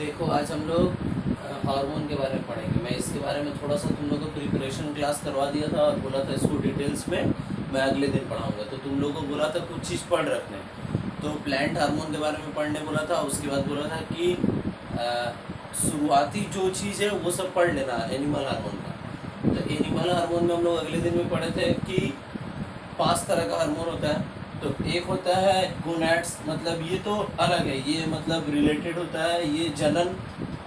देखो आज हम लोग हार्मोन के बारे में पढ़ेंगे। मैं इसके बारे में थोड़ा सा तुम लोगों को प्रिपरेशन क्लास करवा दिया था और बोला था इसको डिटेल्स में मैं अगले दिन पढ़ाऊंगा। तो तुम लोगों को बोला था कुछ चीज़ पढ़ रखने, तो प्लांट हार्मोन के बारे में पढ़ने बोला था। उसके बाद बोला था कि शुरुआती जो चीज़ है वो सब पढ़ लेना एनिमल हार्मोन का। तो एनिमल हार्मोन में हम लोग अगले दिन में पढ़े थे कि 5 तरह का हार्मोन होता है। तो एक होता है गोनैड्स, मतलब ये तो अलग है, ये मतलब रिलेटेड होता है, ये जनन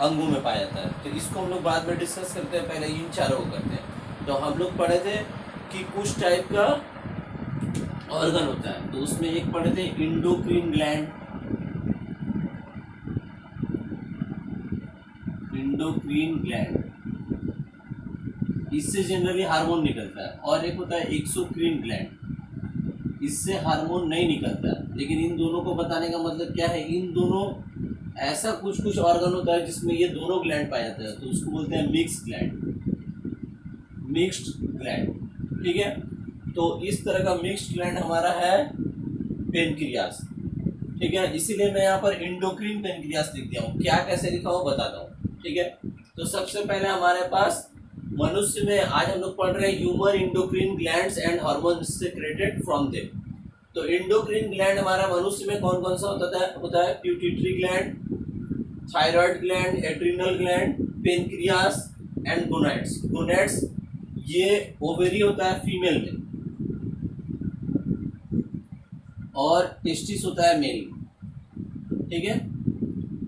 अंगों में पाया जाता है। तो इसको हम लोग बाद में डिस्कस करते हैं, पहले इन चारों को करते हैं। तो हम लोग पढ़े थे कि कुछ टाइप का ऑर्गन होता है, तो उसमें एक पढ़े थे इंडोक्रीन ग्लैंड। इंडोक्रीन ग्लैंड, इससे जनरली हार्मोन निकलता है। और एक होता है एक्सोक्रीन ग्लैंड, इससे हार्मोन नहीं निकलता। लेकिन इन दोनों को बताने का मतलब क्या है, इन दोनों ऐसा कुछ कुछ ऑर्गन होता है जिसमें ये दोनों ग्लैंड पाया जाता है, तो उसको बोलते हैं मिक्स ग्लैंड, मिक्स्ड ग्लैंड। ठीक है, तो इस तरह का मिक्स्ड ग्लैंड हमारा है पेनक्रियास। ठीक है, इसीलिए मैं यहाँ पर इंडोक्रीन पेनक्रियास लिख दिया हूँ। क्या कैसे लिखा हूँ बताता हूँ। ठीक है, तो सबसे पहले हमारे पास मनुष्य में आज हम लोग पढ़ रहे हैं human endocrine glands and hormones secreted from them. तो इंडोक्रीन ग्लैंड हमारा मनुष्य में कौन कौन सा होता है pituitary gland, thyroid gland, adrenal gland, pancreas and gonads. Gonads ये ओवेरी होता है फीमेल में, और टेस्टिस होता है मेल। ठीक है,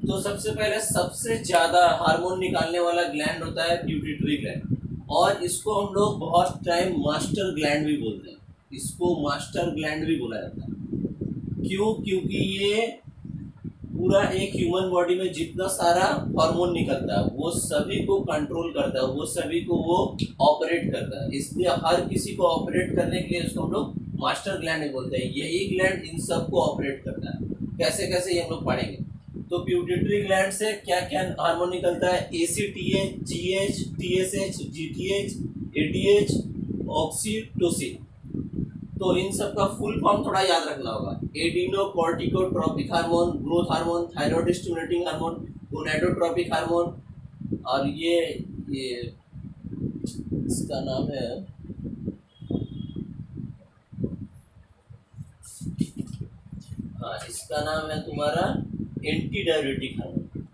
तो सबसे पहले सबसे ज्यादा हार्मोन निकालने वाला ग्लैंड होता है प्यूटिटरी ग्लैंड, और इसको हम लोग बहुत टाइम मास्टर ग्लैंड भी बोलते हैं। इसको मास्टर ग्लैंड भी बोला जाता है। क्यों? क्योंकि ये पूरा एक ह्यूमन बॉडी में जितना सारा हार्मोन निकलता है वो सभी को कंट्रोल करता है, वो सभी को वो ऑपरेट करता है। इसलिए हर किसी को ऑपरेट करने के लिए इसको हम लोग मास्टर ग्लैंड बोलते हैं। यही ग्लैंड इन सब को ऑपरेट करता है। कैसे कैसे ये हम लोग पढ़ेंगे। तो प्यूटिटरी ग्लैंड से क्या क्या हार्मोन निकलता है, ACTH, GH, TSH, GTH, ATH, oxytocin. तो इन सब का फुल फॉर्म थोड़ा याद रखना होगा। Adrenocorticotropic hormone, growth hormone, thyroid stimulating hormone, gonadotropic hormone, और ये इसका नाम है इसका नाम है तुम्हारा एंटी डायबिटिक हार्मोन।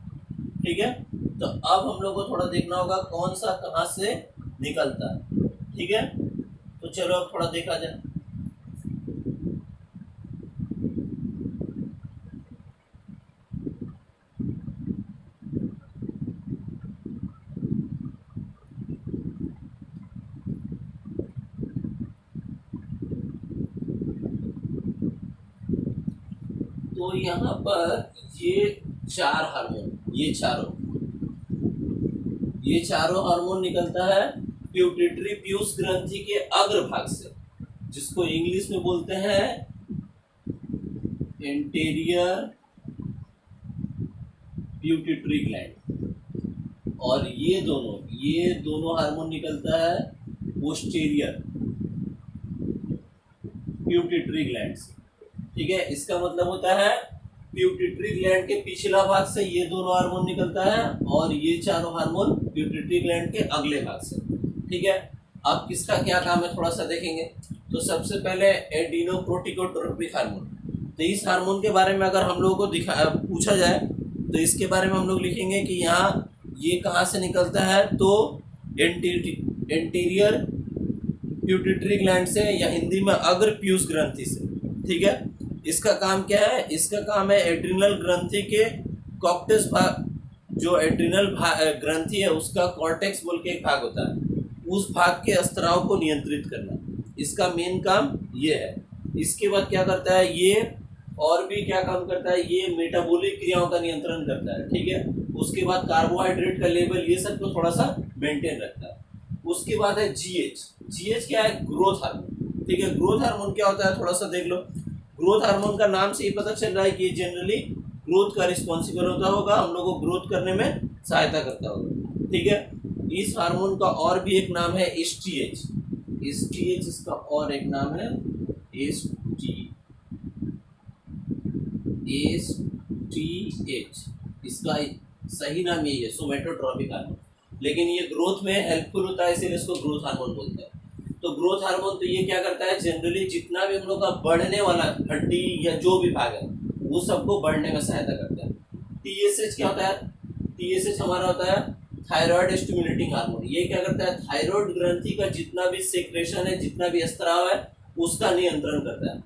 ठीक है, तो अब हम लोग को थोड़ा देखना होगा कौन सा कहाँ से निकलता है। ठीक है, तो चलो अब थोड़ा देखा जाए। तो यहाँ पर ये चार हार्मोन, ये चारों हार्मोन निकलता है प्यूटिटरी प्यूस ग्रंथि के अग्रभाग से, जिसको इंग्लिश में बोलते हैं एंटीरियर प्यूटिटरी ग्लैंड। और ये दोनों हार्मोन निकलता है पोस्टीरियर प्यूटिटरी ग्लैंड से। ठीक है, इसका मतलब होता है प्यूटिटरी ग्लैंड के पिछला भाग से ये दोनों हार्मोन निकलता है, और ये चारों हार्मोन प्यूटिटरी ग्लैंड के अगले भाग से। ठीक है, अब किसका क्या काम है थोड़ा सा देखेंगे। तो सबसे पहले एडिनोकोर्टिकोट्रोपिक हार्मोन। तो इस हार्मोन के बारे में अगर हम लोगों को पूछा जाए तो इसके बारे में हम लोग लिखेंगे कि यहाँ ये कहाँ से निकलता है, तो एंटीरियर प्यूटिटरी ग्लैंड से, या हिंदी में अग्र पीयूष ग्रंथि से। ठीक है, इसका काम क्या है, इसका काम है एड्रिनल ग्रंथि के कॉर्टेक्स भाग, जो एड्रिनल ग्रंथि है उसका कॉर्टेक्स बोल के एक भाग होता है, उस भाग के स्त्राव को नियंत्रित करना, इसका मेन काम ये है। इसके बाद क्या करता है ये, और भी क्या काम करता है ये, मेटाबॉलिक क्रियाओं का नियंत्रण करता है। ठीक है, उसके बाद कार्बोहाइड्रेट का लेवल, ये सब को थोड़ा सा मेंटेन रखता है। उसके बाद है GH क्या है, ग्रोथ हार्मोन। ठीक है, ग्रोथ हार्मोन क्या होता है थोड़ा सा देख लो। ग्रोथ हार्मोन का नाम से ही पता चल रहा है कि जनरली ग्रोथ का रिस्पॉन्सिबल होता होगा, हम लोग को ग्रोथ करने में सहायता करता होगा। ठीक है, इस हार्मोन का और भी एक नाम है STH। इसका और एक नाम है STH। इसका सही नाम यही है, सोमेटोट्रॉपिक हार्मोन। लेकिन ये ग्रोथ में हेल्पफुल होता है, इसीलिए इसको ग्रोथ हार्मोन बोलते हैं। तो ग्रोथ हार्मोन तो ये क्या करता है, जनरली जितना भी हम लोग का बढ़ने वाला हड्डी या जो भी भाग है वो सबको बढ़ने में सहायता करता है। टीएसएच क्या होता है, टीएसएच हमारा होता है थायराइड स्टिमुलेटिंग हार्मोन। ये क्या करता है, थायराइड ग्रंथि का जितना भी सेक्रेशन है, जितना भी स्त्राव है, उसका नियंत्रण करता है।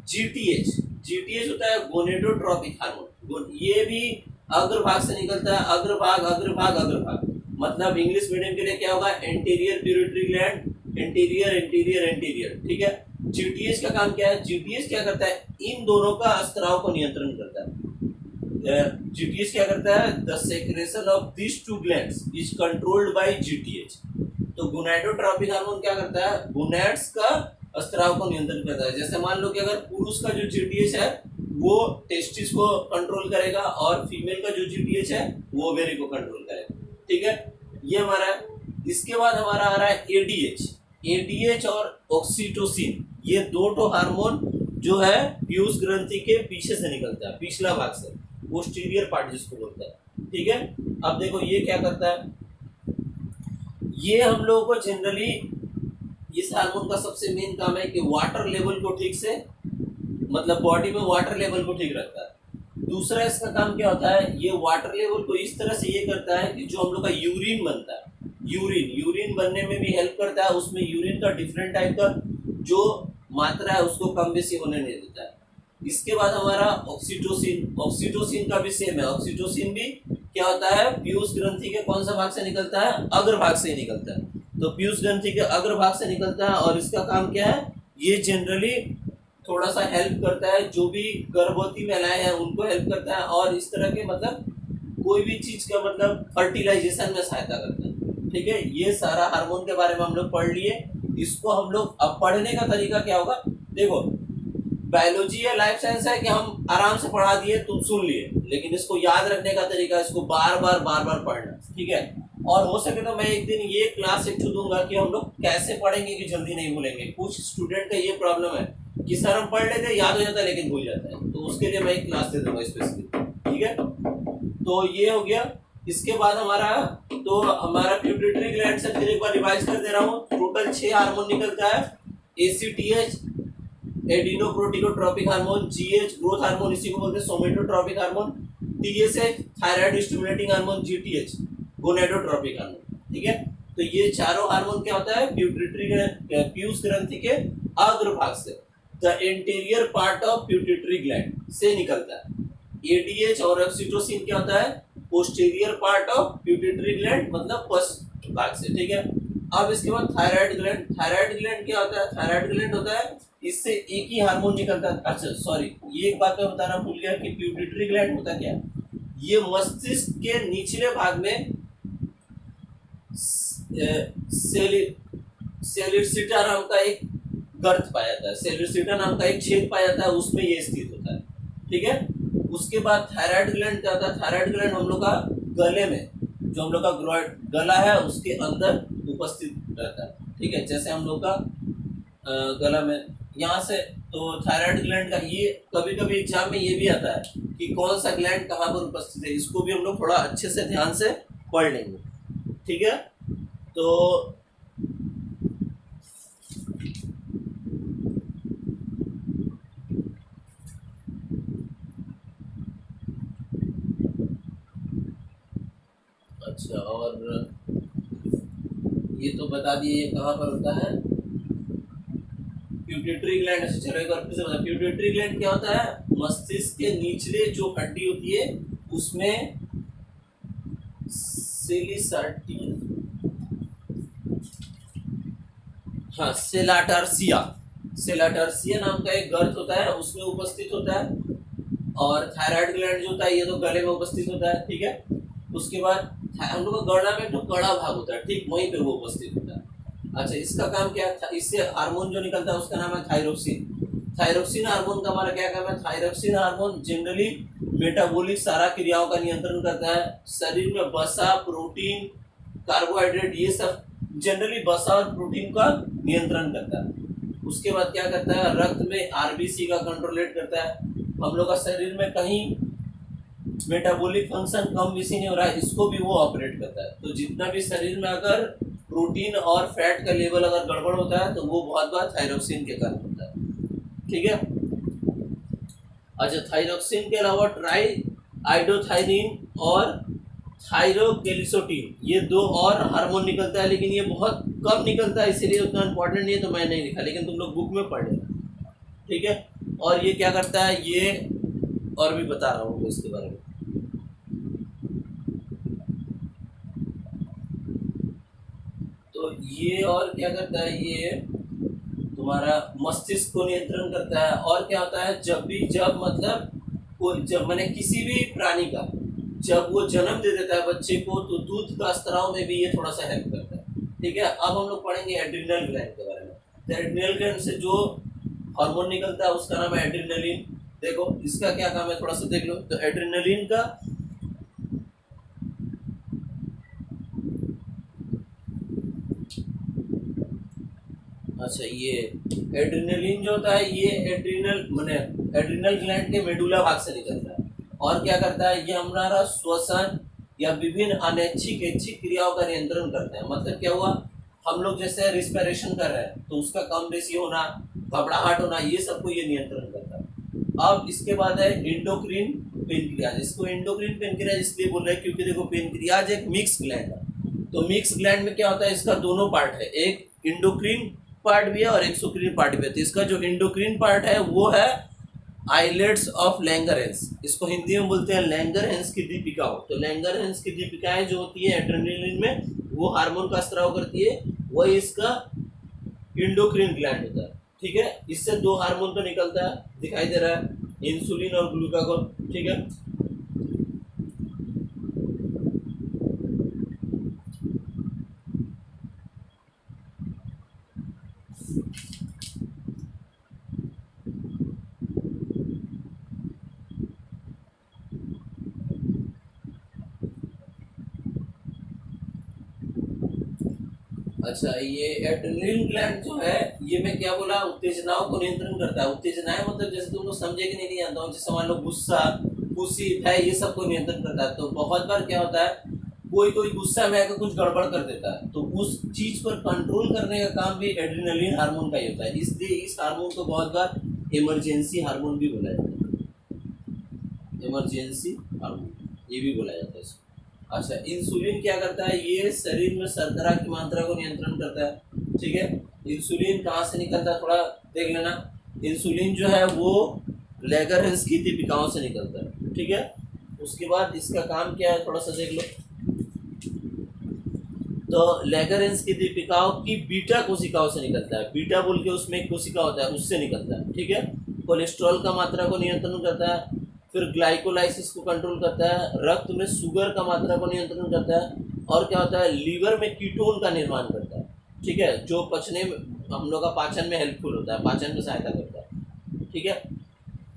जीटीएच, जीटीएच होता है गोनेडोट्रोपिक हार्मोन। ये भी अग्रभाग से निकलता है, अग्रभाग अग्रभाग अग्रभाग, मतलब इंग्लिश मीडियम के लिए क्या होगा, anterior pituitary gland, anterior anterior anterior, ठीक है। जीटीएच का काम क्या है, जीटीएच क्या करता है, इन दोनों का स्त्राव को नियंत्रण करता है। जीटीएच क्या करता है, the secretion of this two glands is controlled by GTH. तो गोनाडोट्रोपिक हार्मोन क्या करता है, गोनैड्स का स्त्राव को नियंत्रण करता है। जैसे मान लो कि अगर पुरुष का जो जीटीएच है वो टेस्टिस को कंट्रोल करेगा और फीमेल का जो जीटीएच है वो ओवेरी को कंट्रोल करेगा, ठीक है। ये हमारा है। इसके बाद हमारा आ रहा है एडीएच। एडीएच और ऑक्सीटोसिन, ये दो हार्मोन जो है पीयूष ग्रंथि के पीछे से निकलता है, पिछला भाग से, पोस्टीरियर पार्ट जिसको बोलता है, ठीक है। अब देखो ये क्या करता है, ये हम लोगों को जनरली इस हार्मोन का सबसे मेन काम है कि वाटर लेवल को ठीक से, मतलब बॉडी में वाटर लेवल को ठीक रखता है। दूसरा इसका काम क्या होता है, ये वाटर लेवल को इस तरह से ये करता है कि जो हम लोग का यूरिन बनता है, यूरिन बनने में भी हेल्प करता है। उसमें यूरिन का डिफरेंट टाइप का जो मात्रा है उसको कम बेसी होने नहीं देता है। इसके बाद हमारा ऑक्सीटोसिन, ऑक्सीटोसिन का भी सेम है। ऑक्सीटोसिन भी क्या होता है, पीयूष ग्रंथि के कौन सा भाग से निकलता है, अग्रभाग से ही निकलता है। तो पीयूष ग्रंथि के अग्रभाग से निकलता है और इसका काम क्या है, ये जनरली थोड़ा सा हेल्प करता है, जो भी गर्भवती महिलाएं हैं उनको हेल्प करता है, और इस तरह के मतलब कोई भी चीज का मतलब फर्टिलाइजेशन में सहायता करता है, ठीक है। ये सारा हार्मोन के बारे में हम लोग पढ़ लिए। इसको हम लोग अब पढ़ने का तरीका क्या होगा, देखो बायोलॉजी या लाइफ साइंस है कि हम आराम से पढ़ा दिए, तुम सुन लिए, लेकिन इसको याद रखने का तरीका, इसको बार बार पढ़ना, ठीक है। और हो सके तो मैं एक दिन ये क्लास एक दूंगा कि हम लोग कैसे पढ़ेंगे कि जल्दी नहीं भूलेंगे। कुछ स्टूडेंट का ये प्रॉब्लम है कि सर हम पढ़ लेते हैं, याद हो जाता है लेकिन भूल जाता है, तो उसके लिए मैं एक क्लास दे दूंगा स्पेसिफिक, ठीक है। तो ये हो गया। इसके बाद हमारा पिट्यूटरी ग्लैंड से फिर एक बार रिवाइज कर दे रहा हूँ। टोटल 6 हार्मोन निकलता है, ACTH adrenocorticotropic hormone, GH growth hormone इसी को बोलते हैं somatotropic hormone, TSH thyroid stimulating hormone, GTH gonadotropic hormone, ठीक है। तो ये चारों हार्मोन क्या होता है, पीयूष ग्रंथि के अग्रभाग से, the interior part of pituitary gland से निकलता है। एडीएच और ऑक्सीटोसिन क्या होता है, posterior part of pituitary gland, मतलब पश्च भाग से, ठीक है। अब इसके बाद थायराइड ग्लैंड। थायराइड ग्लैंड क्या होता है, थायराइड ग्लैंड होता है, इससे एक ही हार्मोन निकलता है। अच्छा सॉरी, ये एक बात मैं बताना भूल गया कि पिट्यूटरी ग्लैंड होता क्या है। ये मस्तिष्क के निचले भाग में सेलिसिटा नाम का एक गर्त पाया जाता है, सेलिसिटा नाम का एक छेद पाया जाता है, उसमें ये स्थित होता है, ठीक है। उसके बाद थायराइड ग्लैंड क्या होता है, थायराइड ग्लैंड हम लोग का गले में, जो हम लोग का गला है उसके अंदर उपस्थित रहता है, ठीक है। जैसे हम लोग का गला में यहाँ से, तो थायराइड ग्लैंड का ये कभी कभी एग्जाम में ये भी आता है कि कौन सा ग्लैंड कहाँ पर उपस्थित है, इसको भी हम लोग थोड़ा अच्छे से ध्यान से पढ़ लेंगे, ठीक है। तो अच्छा, और ये तो बता दिए ये कहाँ पर होता है, पिट्यूटरी ग्लैंड से। चलो एक बार फिर से बता, पिट्यूटरी ग्लैंड क्या होता है, मस्तिष्क के निचले जो हड्डी होती है उसमें सेलाटर्सिया नाम का एक गर्त होता है, उसमें उपस्थित होता है। और थायराइड ग्लैंड जो होता है ये तो गले में उपस्थित होता है, ठीक है। उसके बाद हम लोग का गला में तो कड़ा भाग होता है, ठीक वहीं पे वो उपस्थित होता है। अच्छा, इसका काम क्या है, इससे हार्मोन जो निकलता है उसका नाम है थायरोक्सिन। थायरोक्सिन हार्मोन का हमारा क्या काम है, थायरोक्सिन हार्मोन जनरली मेटाबॉलिक सारा क्रियाओं का नियंत्रण करता है। शरीर में वसा, प्रोटीन, कार्बोहाइड्रेट, ये सब जनरली वसा और प्रोटीन का नियंत्रण करता है। उसके बाद क्या करता है, रक्त में आरबीसी का कंट्रोलेट करता है। हम लोग का शरीर में कहीं मेटाबॉलिक फंक्शन कम बेसी नहीं हो रहा है, इसको भी वो ऑपरेट करता है। तो जितना भी शरीर में अगर प्रोटीन और फैट का लेवल अगर गड़बड़ होता है तो वो बहुत बार थायरोक्सिन के कारण होता है। ठीक है। अच्छा, थायरोक्सिन के अलावा ट्राई आइडोथायरिन और थायरोकेलिसोटिन, ये दो और हार्मोन निकलता है, लेकिन ये बहुत कम निकलता है, इसीलिए उतना इंपॉर्टेंट नहीं है, तो मैं नहीं लिखा, लेकिन तुम लोग बुक में पढ़ लेना। ठीक है। और ये क्या करता है, ये और भी बता रहा हूँ इसके बारे में। तो ये और क्या करता है, ये तुम्हारा मस्तिष्क को नियंत्रण करता है। और क्या होता है, जब मतलब कोई जब मैंने किसी भी प्राणी का जब वो जन्म दे देता है बच्चे को, तो दूध का स्त्राव में भी ये थोड़ा सा हेल्प करता है। ठीक है। अब हम लोग पढ़ेंगे एड्रिनल ग्लैंड के बारे में। तो एड्रिनल ग्लैंड से जो हार्मोन निकलता है उसका नाम है एड्रिनलिन। देखो इसका क्या काम है, थोड़ा सा देख लो। तो एड्रिनलिन का अच्छा, ये एड्रिनलिन जो होता है ये एड्रिनल ग्लैंड के मेडुला भाग से निकलता है। और क्या करता है, ये हमारा श्वसन या विभिन्न अनैच्छिक ऐच्छिक क्रियाओं का नियंत्रण करते हैं। मतलब क्या हुआ, हम लोग जैसे रिस्पिरेशन कर रहे हैं तो उसका कम बेसी होना, घबराहट होना, ये सबको ये नियंत्रण करता है। अब इसके बाद है एंडोक्रीन पेनक्रियाज। इसको एंडोक्रीन पेनक्रियाज इसलिए बोल रहे हैं क्योंकि देखो पेनक्रियाज एक मिक्स ग्लैंड है। तो मिक्स ग्लैंड में क्या होता है, इसका दोनों पार्ट है, एक इंडोक्रीन पार्ट भी है और एक्सोक्रीन पार्ट भी है। तो इसका जो इंडोक्रीन पार्ट है वो है आइलेट्स ऑफ लैंगरहेंस। इसको हिंदी में बोलते हैं लैंगरहेंस की दीपिकाओं। तो लैंगरहेंस की दीपिकाएं जो होती है एड्रेनलिन में, वो हार्मोन का स्त्राव करती है, वही इसका इंडोक्रीन ग्लैंड होता है। ठीक है। इससे दो हार्मोन तो निकलता है, दिखाई दे रहा है, इंसुलिन और ग्लूकागोन। ठीक है। अच्छा, ये एड्रेनलिन ग्लैंड जो है, ये मैं क्या बोला, उत्तेजनाओं को नियंत्रण करता है। उत्तेजनाएं मतलब जैसे तुम लोग समझे कि नहीं जानता हूँ, जैसे मान लो गुस्सा, खुशी, भय, ये सब को नियंत्रण करता है। तो बहुत बार क्या होता है, कोई गुस्सा में आकर कुछ गड़बड़ कर देता है, तो उस चीज पर कंट्रोल करने का काम भी एड्रेनलिन हार्मोन का ही होता है। इसलिए इस हार्मोन को बहुत बार इमरजेंसी हार्मोन भी बोला जाता है। इमरजेंसी हार्मोन ये भी बोला जाता है इसको। अच्छा, इंसुलिन क्या करता है, ये शरीर में शर्करा की मात्रा को नियंत्रण करता है। ठीक है। इंसुलिन कहाँ से निकलता है, थोड़ा देख लेना। इंसुलिन जो है वो लैंगरहेंस की दीपिकाओं से निकलता है। ठीक है। उसके बाद इसका काम क्या है, थोड़ा सा देख लो। तो लैंगरहेंस की दीपिकाओं की बीटा कोशिकाओं से निकलता है। बीटा बोल के उसमें एक कोशिका होता है, उससे निकलता है। ठीक है। कोलेस्ट्रॉल का मात्रा को नियंत्रण करता है, फिर ग्लाइकोलाइसिस को कंट्रोल करता है, रक्त में शुगर का मात्रा को नियंत्रण करता है, और क्या होता है, लीवर में कीटोन का निर्माण करता है। ठीक है। जो पचने में हम लोग का पाचन में हेल्पफुल होता है, पाचन में सहायता करता है। ठीक है।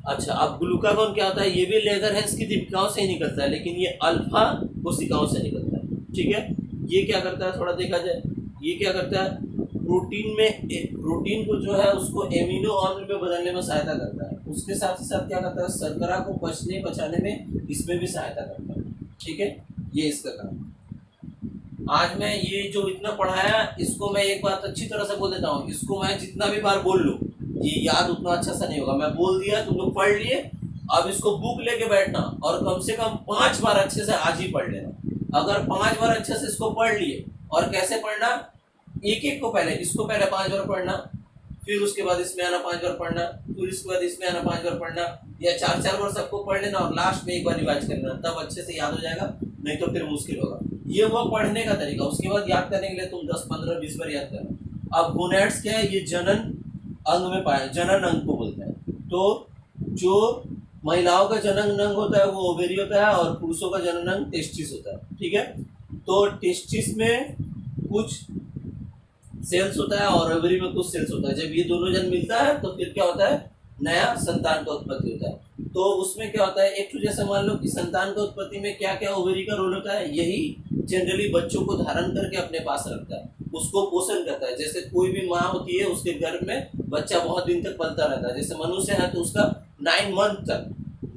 अच्छा, अब ग्लूकागोन क्या होता है, ये भी लैंगरहेंस की दीपिकाओं से ही निकलता है, लेकिन ये अल्फा कोशिकाओं से निकलता है। ठीक है। ये क्या करता है, थोड़ा देखा जाए, ये क्या करता है, प्रोटीन को जो है उसको एमिनो अम्ल में बदलने में सहायता करता है। उसके साथ ही साथ क्या करता है, शर्करा को पचाने में इसमें भी सहायता करता है। ठीक है। ये इसका काम। आज मैं ये जो इतना पढ़ाया, इसको मैं एक बात अच्छी तरह से बोल देता हूँ, इसको मैं जितना भी बार बोल लूँ ये याद उतना अच्छा सा नहीं होगा। मैं बोल दिया, तुम लोग पढ़ लिए, अब इसको बुक लेके बैठना और कम से कम 5 बार अच्छे से आज ही पढ़ लेना। अगर 5 बार अच्छे से इसको पढ़ लिए, और कैसे पढ़ना, एक एक को पहले, इसको पहले 5 बार पढ़ना, फिर उसके बाद इसमें आना 5 बार पढ़ना, फिर इसके बाद इसमें आना 5 बार पढ़ना, या 4 बार सबको पढ़ लेना और लास्ट में एक बार रिवाइज करना, तब अच्छे से याद हो जाएगा, नहीं तो फिर मुश्किल होगा। ये वो पढ़ने का तरीका। उसके बाद याद करने के लिए तुम 10, 15, 20 बार याद करना। अब गोनैड्स क्या है, ये जनन अंग में पाया, जनन अंग को बोलते हैं। तो जो महिलाओं का जनन अंग होता है वो ओवेरी होता है, और पुरुषों का जनन अंग टेस्टिस होता है। ठीक है। तो टेस्टिस में कुछ सेल्स होता है और ओवरी में कुछ सेल्स होता है। जब ये दोनों जन मिलता है तो फिर क्या होता है, नया संतान का उत्पत्ति होता है। तो उसमें क्या होता है, एक तो जैसे मान लो कि संतान का उत्पत्ति में क्या क्या ओवरी का रोल होता है, यही जनरली बच्चों को धारण करके अपने पास रखता है, उसको पोषण करता है। जैसे कोई भी माँ होती है, उसके गर्भ में बच्चा बहुत दिन तक पलता रहता है। जैसे मनुष्य है तो उसका 9 मंथ तक,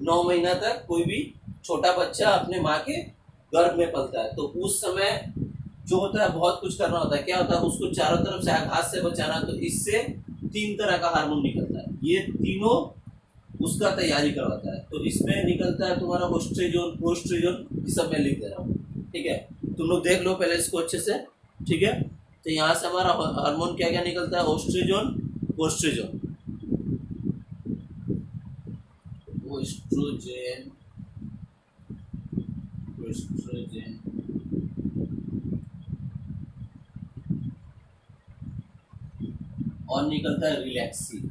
9 महीना तक कोई भी छोटा बच्चा अपने माँ के गर्भ में पलता है, तो उस समय जो होता है बहुत कुछ करना होता है। क्या होता है, उसको चारों तरफ से आघात से बचाना। तो इससे 3 तरह का हार्मोन निकलता है, ये तीनों उसका तैयारी करवाता है। तो इसमें निकलता है तुम्हारा ओस्ट्रोजन, प्रोस्ट्रोजन, ये सब मैं लिख दे रहा हूँ, ठीक है। तुम लोग देख लो पहले इसको अच्छे से, ठीक है। तो यहाँ से हमारा हार्मोन क्या क्या निकलता है, ओस्ट्रोजन, प्रोस्ट्रोजन, ओस्ट्रोजन, प्रोस्ट्रोजन, और निकलता है रिलैक्सिन।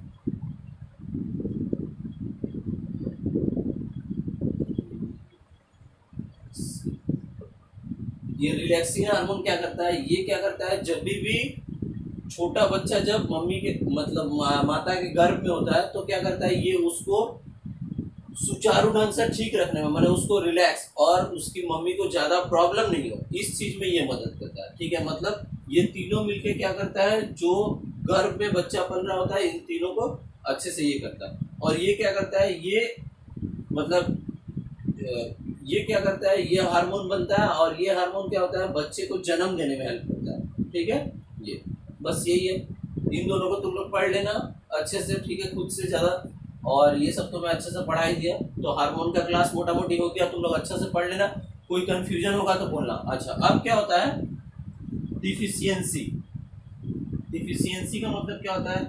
ये रिलैक्सिन हार्मोन क्या करता है, ये क्या करता है, जब भी छोटा बच्चा जब मम्मी के मतलब माता के गर्भ में होता है, तो क्या करता है, ये उसको सुचारू ढंग से ठीक रखने में, मतलब उसको रिलैक्स और उसकी मम्मी को ज्यादा प्रॉब्लम नहीं हो, इस चीज में ये मदद करता है, ठीक है। मतलब ये तीनों मिलके क्या करता है, जो गर्भ में बच्चा पल रहा होता है, इन तीनों को अच्छे से ये करता है। और ये क्या करता है, ये मतलब ये क्या करता है, ये हार्मोन बनता है, और ये हार्मोन क्या होता है, बच्चे को जन्म देने में हेल्प करता है, ठीक है। ये बस यही है, इन दोनों को तुम लोग पढ़ लेना अच्छे से, ठीक है, खुद से ज़्यादा। और ये सब तो मैं अच्छे से पढ़ा ही दिया, तो हार्मोन का क्लास मोटा मोटी हो गया, तुम लोग अच्छे से पढ़ लेना। कोई कंफ्यूजन होगा तो बोलना। अच्छा, अब क्या होता है डिफिशियंसी। डिफिशियंसी का मतलब क्या होता है,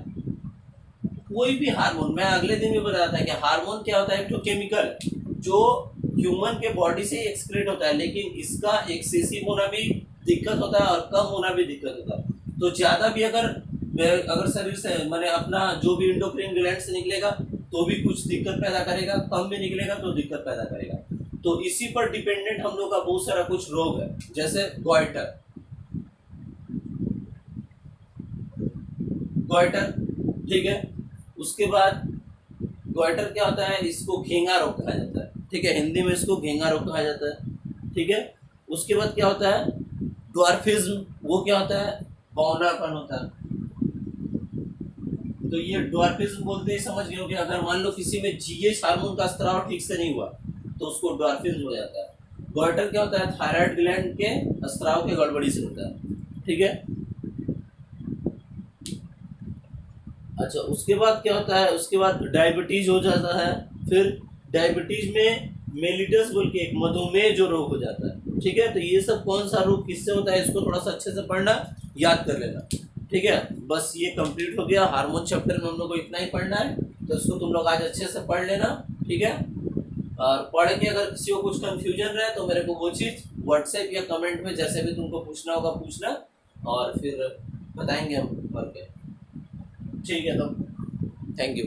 कोई भी हार्मोन, मैं अगले दिन भी बताया था कि हार्मोन क्या होता है, एक तो केमिकल जो ह्यूमन के बॉडी से एक्सक्रीट होता है, लेकिन इसका एक्सेसिव होना भी दिक्कत होता है और कम होना भी दिक्कत होता है। तो ज़्यादा भी अगर शरीर से मैंने अपना जो भी इंडोक्राइन ग्लैंड से निकलेगा तो भी कुछ दिक्कत पैदा करेगा, कम भी निकलेगा तो दिक्कत पैदा करेगा। तो इसी पर डिपेंडेंट हम लोग का बहुत सारा कुछ रोग है, जैसे गॉइटर, गॉइटर, ठीक है। उसके बाद गॉइटर क्या होता है, इसको घेंगा रोग कहा जाता है, ठीक है, हिंदी में इसको घेंगा रोग कहा जाता है, ठीक है। उसके बाद क्या होता है ड्वार्फिज्म, वो क्या होता है, बौनापन होता है। तो ये ड्वार्फिज्म बोलते ही समझ गए हो कि अगर मान लो किसी में जीएच हार्मोन का स्त्राव ठीक से नहीं हुआ तो उसको ड्वार्फिज्म हो जाता है। गॉइटर क्या होता है, थायराइड ग्लैंड के स्त्राव के गड़बड़ी से होता है, ठीक है। अच्छा, उसके बाद क्या होता है, उसके बाद डायबिटीज हो जाता है। फिर डायबिटीज में मेलिटस बोल के एक मधुमेह जो रोग हो जाता है, ठीक है। तो ये सब कौन सा रोग किससे होता है, इसको थोड़ा सा अच्छे से पढ़ना, याद कर लेना, ठीक है। बस ये कंप्लीट हो गया, हार्मोन चैप्टर में हम लोग को इतना ही पढ़ना है, तो इसको तुम लोग आज अच्छे से पढ़ लेना, ठीक है। और पढ़ के अगर किसी को कुछ कंफ्यूजन रहे तो मेरे को वो चीज़ व्हाट्सएप या कमेंट में जैसे भी तुमको पूछना होगा पूछना, और फिर बताएंगे हम करके, ठीक है। तो थैंक यू।